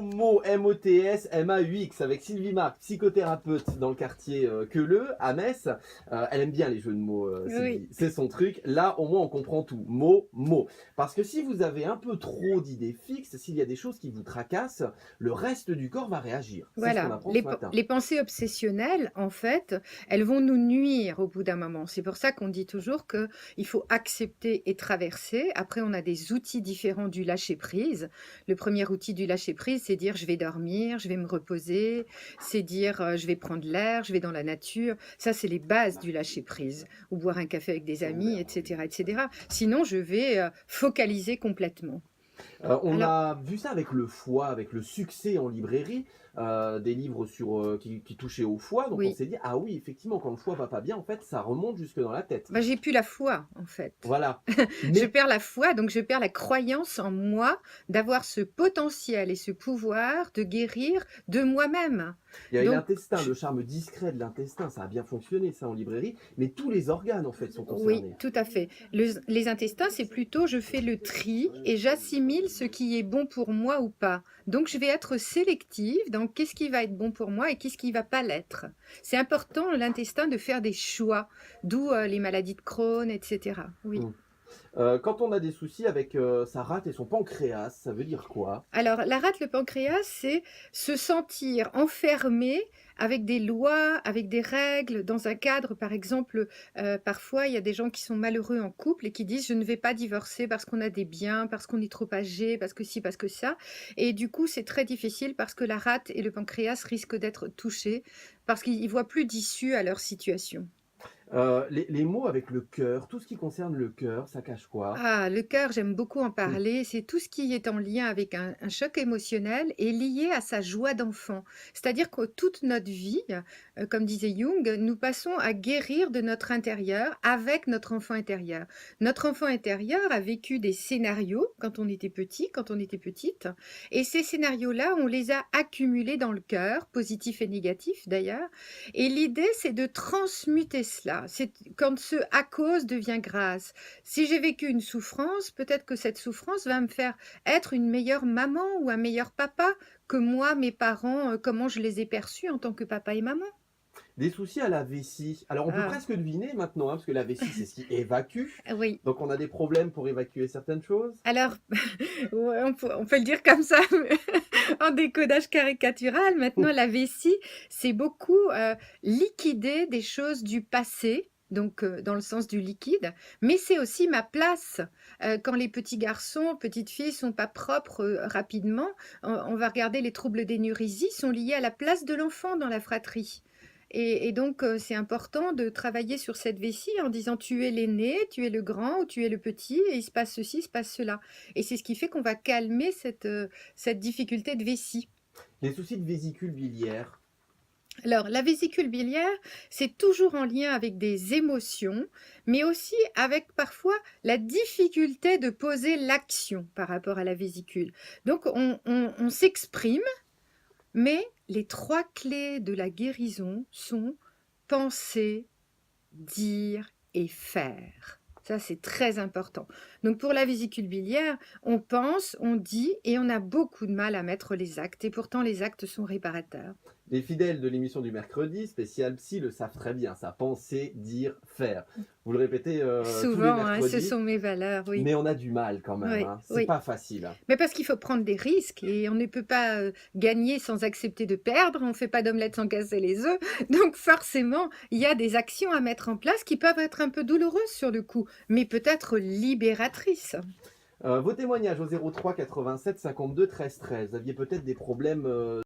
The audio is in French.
Mo, M-O-T-S, M-A-U-X, avec Sylvie Marc, psychothérapeute dans le quartier Queuleux, à Metz. Elle aime bien les jeux de mots, Sylvie. Oui. C'est son truc. Là, au moins, on comprend tout. Mo. Parce que si vous avez un peu trop d'idées fixes, s'il y a des choses qui vous tracassent, le reste du corps va réagir. C'est ce qu'on Voilà, apprend ce matin. les pensées obsessionnelles, en fait, elles vont nous nuire au bout d'un moment. C'est pour ça qu'on dit toujours qu'il faut accepter et traverser. Après, on a des outils différents du lâcher-prise. Le premier outil du lâcher-prise, c'est dire je vais dormir, je vais me reposer, c'est dire je vais prendre l'air, je vais dans la nature. Ça, c'est les bases du lâcher-prise. Ou boire un café avec des amis, etc., etc. Sinon, je vais focaliser complètement. On Alors, a vu ça avec le foie, avec le succès en librairie, des livres qui touchaient au foie. Donc on oui. s'est dit, ah oui, effectivement, quand le foie va pas bien, en fait, ça remonte jusque dans la tête. Bah, j'ai plus la foi, en fait. Voilà. Je Mais perds la foi, donc je perds la croyance en moi d'avoir ce potentiel et ce pouvoir de guérir de moi-même. il y a Donc, l'intestin, le charme discret de l'intestin, ça a bien fonctionné, ça, en librairie. Mais tous les organes, en fait, sont oui, concernés. tout à fait. Les intestins, c'est plutôt je fais le tri et j'assimile ce qui est bon pour moi ou pas. Donc, je vais être sélective dans qu'est-ce qui va être bon pour moi et qu'est-ce qui va pas l'être. C'est important, l'intestin, de faire des choix, d'où les maladies de Crohn, etc. Oui. Mm. Quand on a des soucis avec sa rate et son pancréas, ça veut dire quoi? Alors, la rate, le pancréas, c'est se sentir enfermé avec des lois, avec des règles, dans un cadre. Par exemple, parfois, il y a des gens qui sont malheureux en couple et qui disent: «Je ne vais pas divorcer parce qu'on a des biens, parce qu'on est trop âgé, parce que ci, parce que ça», et du coup, c'est très difficile parce que la rate et le pancréas risquent d'être touchés, parce qu'ils voient plus d'issue à leur situation. Les mots avec le cœur, tout ce qui concerne le cœur, ça cache quoi? Ah, le cœur, j'aime beaucoup en Mm. parler. C'est tout ce qui est en lien avec un choc émotionnel et lié à sa joie d'enfant. C'est-à-dire que toute notre vie, comme disait Jung, nous passons à guérir de notre intérieur avec notre enfant intérieur. Notre enfant intérieur a vécu des scénarios quand on était petit, quand on était petite, et ces scénarios-là, on les a accumulés dans le cœur, positifs et négatifs d'ailleurs. Et l'idée, c'est de transmuter cela. C'est quand ce à cause devient grâce. Si j'ai vécu une souffrance, peut-être que cette souffrance va me faire être une meilleure maman ou un meilleur papa que moi, mes parents, comment je les ai perçus en tant que papa et maman. Des soucis à la vessie. Alors on peut Ah, presque deviner maintenant, hein, parce que la vessie, c'est ce qui évacue. oui. Donc on a des problèmes pour évacuer certaines choses. Alors, ouais, on peut le dire comme ça, mais en décodage caricatural. Maintenant, la vessie, c'est beaucoup liquider des choses du passé, donc dans le sens du liquide, mais c'est aussi ma place. Quand les petits garçons, petites filles sont pas propres rapidement, on va regarder les troubles d'énurésie sont liés à la place de l'enfant dans la fratrie. Et donc, c'est important de travailler sur cette vessie en disant: «Tu es l'aîné, tu es le grand ou tu es le petit et il se passe ceci, il se passe cela», et c'est ce qui fait qu'on va calmer cette difficulté de vessie. Les soucis de vésicule biliaire. Alors, la vésicule biliaire, c'est toujours en lien avec des émotions, mais aussi avec parfois la difficulté de poser l'action par rapport à la vésicule. Donc, on s'exprime, mais les 3 clés de la guérison sont penser, dire et faire. Ça, c'est très important. Donc, pour la vésicule biliaire, on pense, on dit et on a beaucoup de mal à mettre les actes. Et pourtant, les actes sont réparateurs. Les fidèles de l'émission du mercredi, spécial psy, le savent très bien. Ça, penser, dire, faire. Vous le répétez tous les Souvent, hein, ce mercredis, sont mes valeurs, oui. mais on a du mal quand même. Oui, Hein. C'est oui. pas facile. Mais parce qu'il faut prendre des risques et on ne peut pas gagner sans accepter de perdre. On ne fait pas d'omelette sans casser les œufs. Donc forcément, il y a des actions à mettre en place qui peuvent être un peu douloureuses sur le coup, mais peut-être libératrices. Vos témoignages au 03 87 52 13 13. Vous aviez peut-être des problèmes